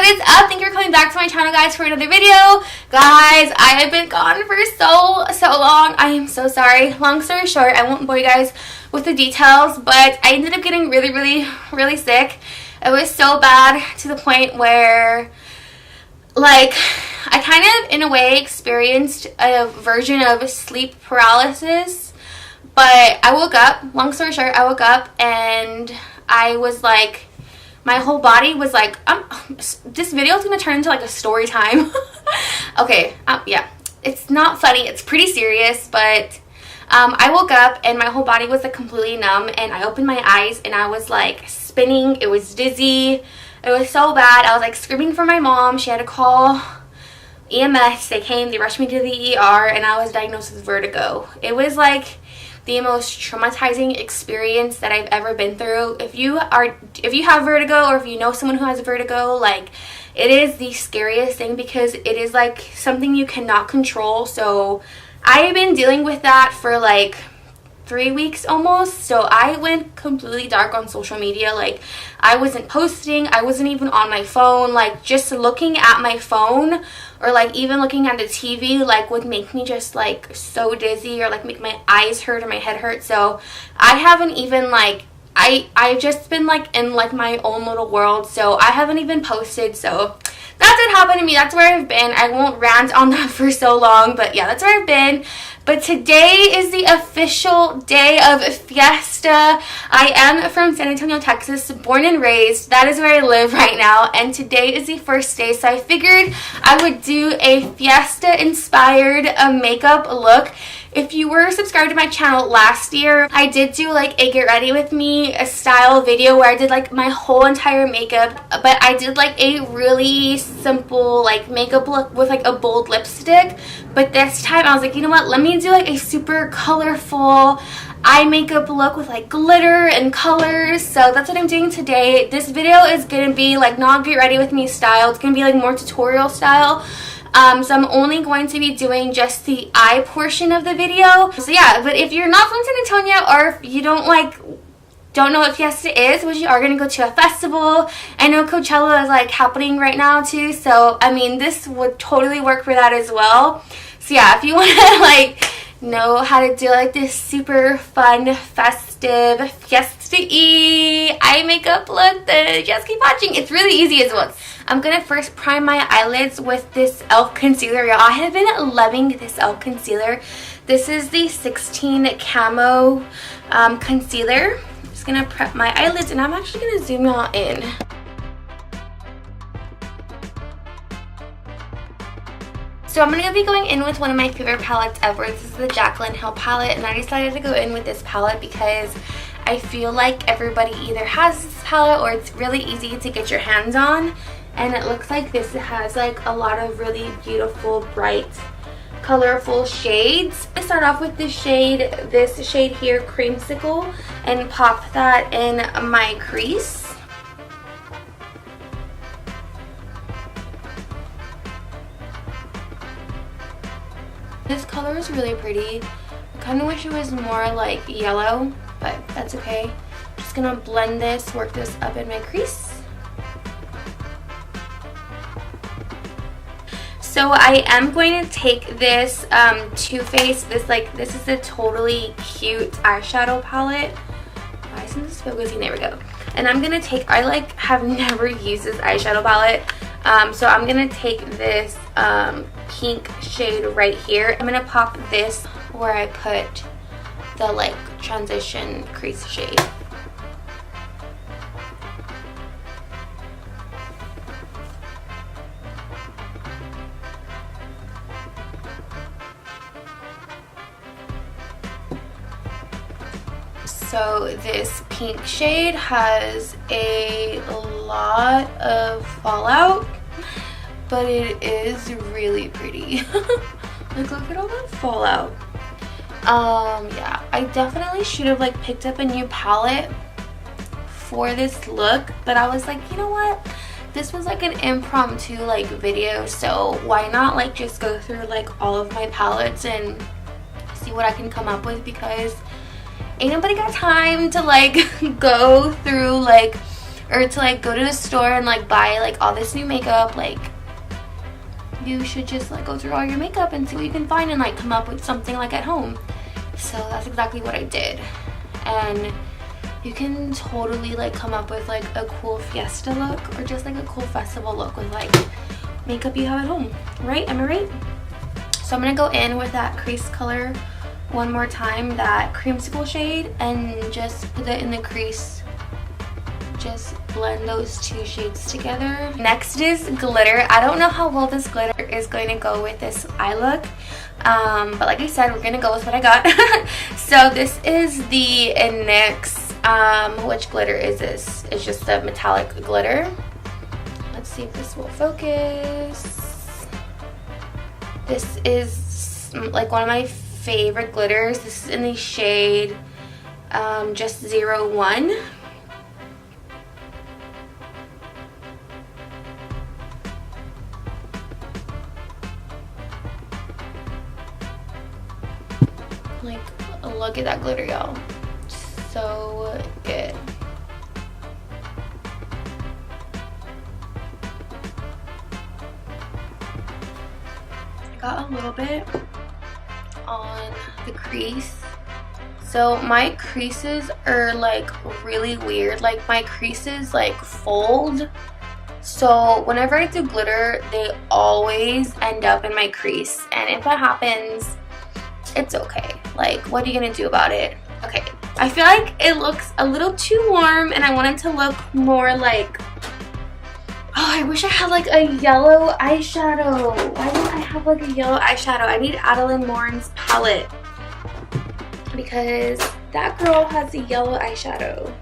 what is up? Thank you for coming back to my channel, guys, for another video. Guys, I have been gone for so long. I am so sorry. Long story short, I won't bore you guys with the details, but I ended up getting really sick. It was so bad to the point where, like, I kind of, in a way, experienced a version of sleep paralysis. But I woke up, long story short, I woke up and I was like, my whole body was like, this video is going to turn into like a story time. Okay, yeah, it's not funny, it's pretty serious, but I woke up and my whole body was like completely numb, and I opened my eyes and I was like spinning, it was dizzy, it was so bad. I was like screaming for my mom. She had to call EMS, they came, they rushed me to the ER, and I was diagnosed with vertigo. It was like the most traumatizing experience that I've ever been through. If you have vertigo, or if you know someone who has vertigo, like, it is the scariest thing because it is like something you cannot control. So I've been dealing with that for like 3 weeks almost. So I went completely dark on social media. Like, I wasn't posting, I wasn't even on my phone. Like, just looking at my phone or like even looking at the TV like would make me just like so dizzy, or like make my eyes hurt or my head hurt. So I haven't even like, I've just been like in like my own little world. So I haven't even posted. So that's what happened to me. That's where I've been. I won't rant on that for so long, but yeah, that's where I've been. But today is the official day of Fiesta. I am from San Antonio, Texas, born and raised. That is where I live right now. And today is the first day, so I figured I would do a Fiesta-inspired makeup look. If you were subscribed to my channel last year, I did do like a get ready with me a style video where I did like my whole entire makeup, but I did like a really simple like makeup look with like a bold lipstick. But this time I was like, you know what, let me do like a super colorful eye makeup look with like glitter and colors. So that's what I'm doing today. This video is gonna be like not get ready with me style, it's gonna be like more tutorial style. So I'm only going to be doing just the eye portion of the video. So yeah, but if you're not from San Antonio, or if you don't know what Fiesta is, but you are going to go to a festival, I know Coachella is like happening right now too, so I mean this would totally work for that as well. So yeah, if you want to like know how to do like this super fun, festive, fiesta-y eye makeup look, then just keep watching. It's really easy as well. I'm going to first prime my eyelids with this e.l.f. concealer. Y'all, I have been loving this e.l.f. concealer. This is the 16 Camo concealer. I'm just going to prep my eyelids, and I'm actually going to zoom y'all in. So I'm going to be going in with one of my favorite palettes ever. This is the Jaclyn Hill palette, and I decided to go in with this palette because I feel like everybody either has this palette or it's really easy to get your hands on. And it looks like this has like a lot of really beautiful, bright, colorful shades. I start off with this shade here, Creamsicle, and pop that in my crease. This color is really pretty. I kind of wish it was more like yellow, but that's okay. Just gonna blend this, work this up in my crease. So I am going to take this Too Faced, this is a totally cute eyeshadow palette. Why isn't this focusing? There we go. And I'm gonna take, I like have never used this eyeshadow palette, so I'm gonna take this pink shade right here. I'm gonna pop this where I put the like transition crease shade. So this pink shade has a lot of fallout, but it is really pretty. Like, look at all that fallout. Yeah, I definitely should have like picked up a new palette for this look, but I was like, you know what, this was like an impromptu like video, so why not like just go through like all of my palettes and see what I can come up with, because ain't nobody got time to like go through like or to like go to the store and like buy like all this new makeup. Like, you should just like go through all your makeup and see what you can find and like come up with something like at home. So that's exactly what I did. And you can totally like come up with like a cool Fiesta look or just like a cool festival look with like makeup you have at home, right? Am I right? So I'm gonna go in with that crease color one more time, that creamsicle shade, and just put it in the crease. Just blend those two shades together. Next is glitter. I don't know how well this glitter is going to go with this eye look, but like I said, we're gonna go with what I got. So this is the NYX, which glitter is this? It's just a metallic glitter. Let's see if this will focus. This is like one of my favorite glitters. This is in the shade just 01. Like, look at that glitter, y'all. So good. I got a little bit on the crease. So my creases are like really weird. Like, my creases like fold. So whenever I do glitter, they always end up in my crease. And if that happens, it's okay. Like, what are you gonna do about it? Okay, I feel like it looks a little too warm and I want it to look more like, oh, I wish I had like a yellow eyeshadow. Why don't I have like a yellow eyeshadow? I need Adeline Morin's palette because that girl has a yellow eyeshadow.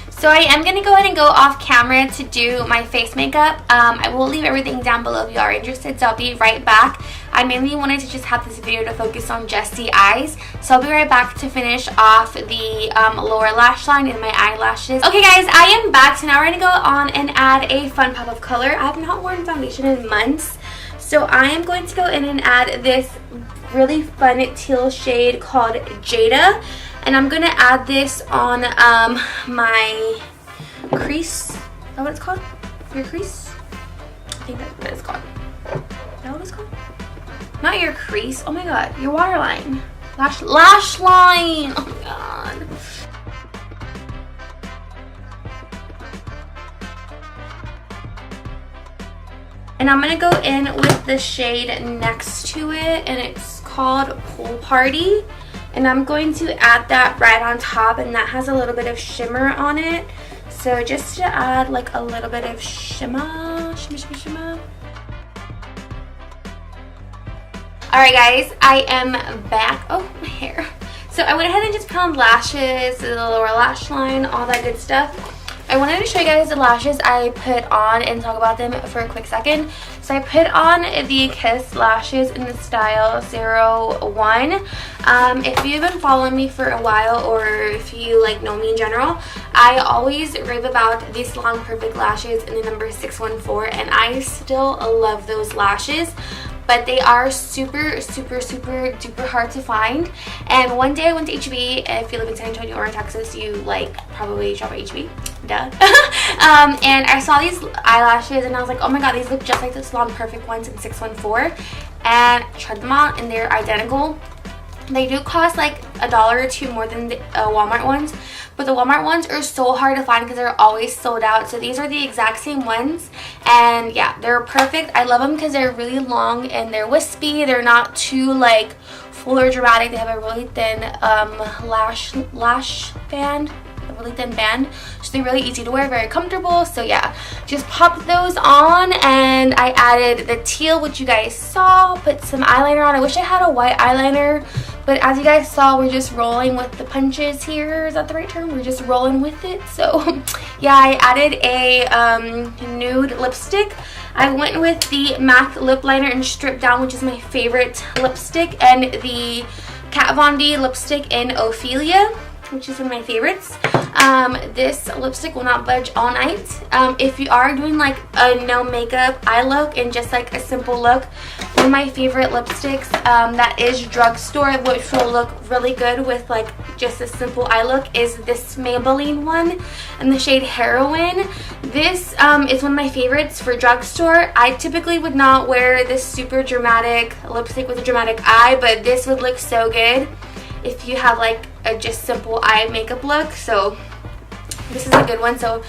So I am going to go ahead and go off camera to do my face makeup. I will leave everything down below if you are interested, so I'll be right back. I mainly wanted to just have this video to focus on just the eyes. So I'll be right back to finish off the lower lash line and my eyelashes. Okay guys, I am back. So now we're going to go on and add a fun pop of color. I have not worn foundation in months. So I am going to go in and add this really fun teal shade called Jada. And I'm going to add this on my crease. Is that what it's called? Your crease? I think that's what it's called. Is that what it's called? Not your crease. Oh my god. Your waterline. Lash line. Oh my god. And I'm going to go in with the shade next to it. And it's called Pool Party. And I'm going to add that right on top, and that has a little bit of shimmer on it. So just to add like a little bit of shimmer. Alright guys, I am back. Oh, my hair. So I went ahead and just put on lashes, the lower lash line, all that good stuff. I wanted to show you guys the lashes I put on and talk about them for a quick second. So I put on the Kiss lashes in the style 01. If you've been following me for a while, or if you like know me in general, I always rave about these Salon Perfect lashes in the number 614, and I still love those lashes. But they are super duper hard to find. And one day I went to HB. If you live in San Antonio or in Texas, you like probably shop at HB. Duh. And I saw these eyelashes and I was like, oh my god, these look just like the Salon Perfect ones in 614. And I tried them on and they're identical. They do cost like $1 or $2 more than the Walmart ones, but the Walmart ones are so hard to find because they're always sold out. So these are the exact same ones, and yeah, they're perfect. I love them because they're really long and they're wispy. They're not too like full or dramatic. They have a really thin lash band, a really thin band, so they're really easy to wear, very comfortable. So yeah, just pop those on, and I added the teal, which you guys saw. Put some eyeliner on. I wish I had a white eyeliner, but as you guys saw, we're just rolling with the punches here. Is that the right term? We're just rolling with it. So yeah, I added a nude lipstick. I went with the MAC lip liner in Strip Down, which is my favorite lipstick, and the Kat Von D lipstick in Ophelia, which is one of my favorites. This lipstick will not budge all night. If you are doing like a no makeup eye look and just like a simple look of my favorite lipsticks that is drugstore, which will look really good with like just a simple eye look, is this Maybelline one in the shade Heroin. This is one of my favorites for drugstore. I typically would not wear this super dramatic lipstick with a dramatic eye, but this would look so good if you have like a just simple eye makeup look. So this is a good one. So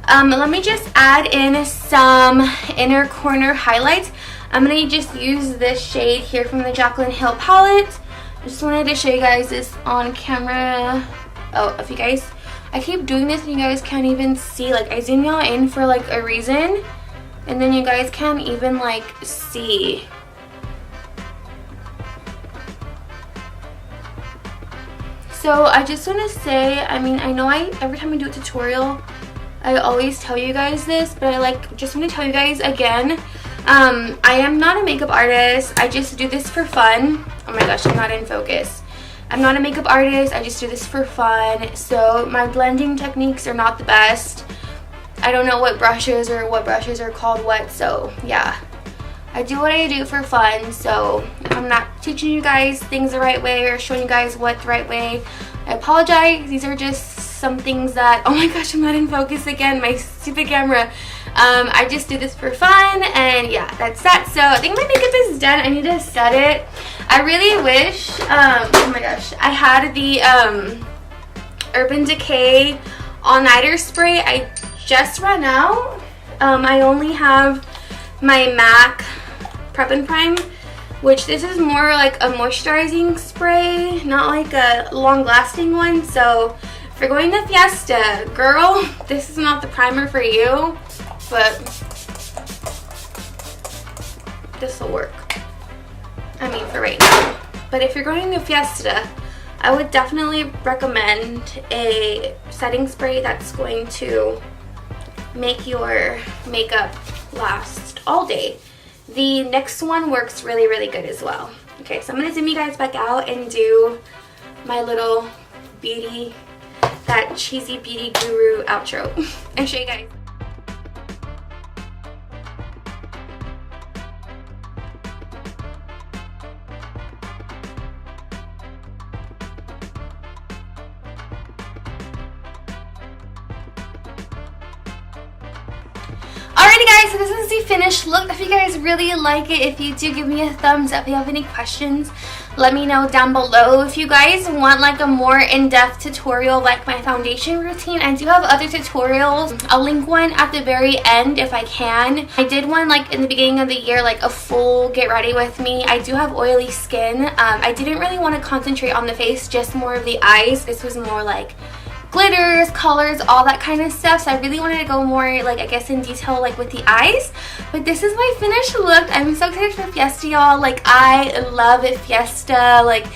let me just add in some inner corner highlights. I'm going to just use this shade here from the Jaclyn Hill palette. I just wanted to show you guys this on camera. Oh, if you guys, I keep doing this and you guys can't even see. Like, I zoom y'all in for like a reason, and then you guys can't even like see. So I just want to say, I mean, I know every time I do a tutorial, I always tell you guys this, but I just want to tell you guys again. I am not a makeup artist. I just do this for fun. Oh my gosh, I'm not in focus. I'm not a makeup artist. I just do this for fun. So my blending techniques are not the best. I don't know what brushes are called what. So yeah, I do what I do for fun. So I'm not teaching you guys things the right way or showing you guys what the right way. I apologize. These are just some things that, oh my gosh, I'm not in focus again, my stupid camera. I just do this for fun, and yeah, that's that. So I think my makeup is done. I need to set it. I really wish, oh my gosh, I had the Urban Decay all-nighter spray. I just ran out. I only have my MAC Prep and Prime, which this is more like a moisturizing spray, not like a long-lasting one. So if you're going to Fiesta, girl, this is not the primer for you, but this will work. I mean, for right now. But if you're going to Fiesta, I would definitely recommend a setting spray that's going to make your makeup last all day. The next one works really, really good as well. Okay, so I'm gonna zoom you guys back out and do my little beauty, that cheesy beauty guru outro and show you guys. Alrighty guys, so this is the finished look. If you guys really like it, if you do, give me a thumbs up. If you have any questions, let me know down below. If you guys want like a more in-depth tutorial like my foundation routine, I do have other tutorials. I'll link one at the very end if I can. I did one like in the beginning of the year, like a full get ready with me. I do have oily skin. I didn't really want to concentrate on the face, just more of the eyes. This was more like glitters, colors, all that kind of stuff. So I really wanted to go more, like, I guess in detail, like with the eyes. But this is my finished look. I'm so excited for Fiesta, y'all. Like, I love Fiesta. Like,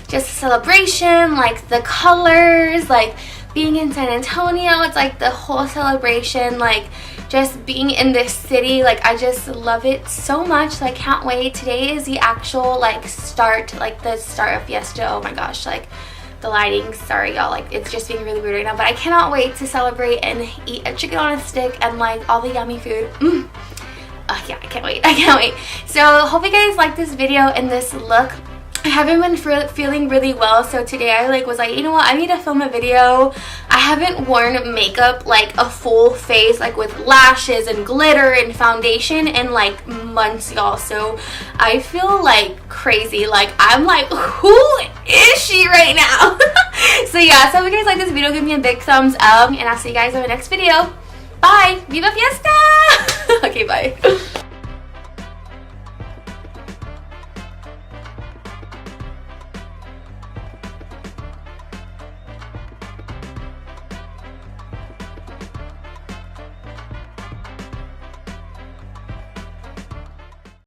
just a celebration, like the colors, like being in San Antonio. It's like the whole celebration, like just being in this city. Like, I just love it so much. So I can't wait. Today is the actual like start, like the start of Fiesta. Oh my gosh, like the lighting, sorry y'all, like it's just being really weird right now, but I cannot wait to celebrate and eat a chicken on a stick and like all the yummy food. Yeah, I can't wait. So hope you guys like this video and this look. I haven't been feeling really well, so today I was like, you know what, I need to film a video. I haven't worn makeup, like a full face, like with lashes and glitter and foundation in like months, y'all. So I feel like crazy. Like, I'm like, who is she right now? So yeah, so if you guys like this video, give me a big thumbs up, and I'll see you guys in the next video. Bye. Viva Fiesta. Okay, bye.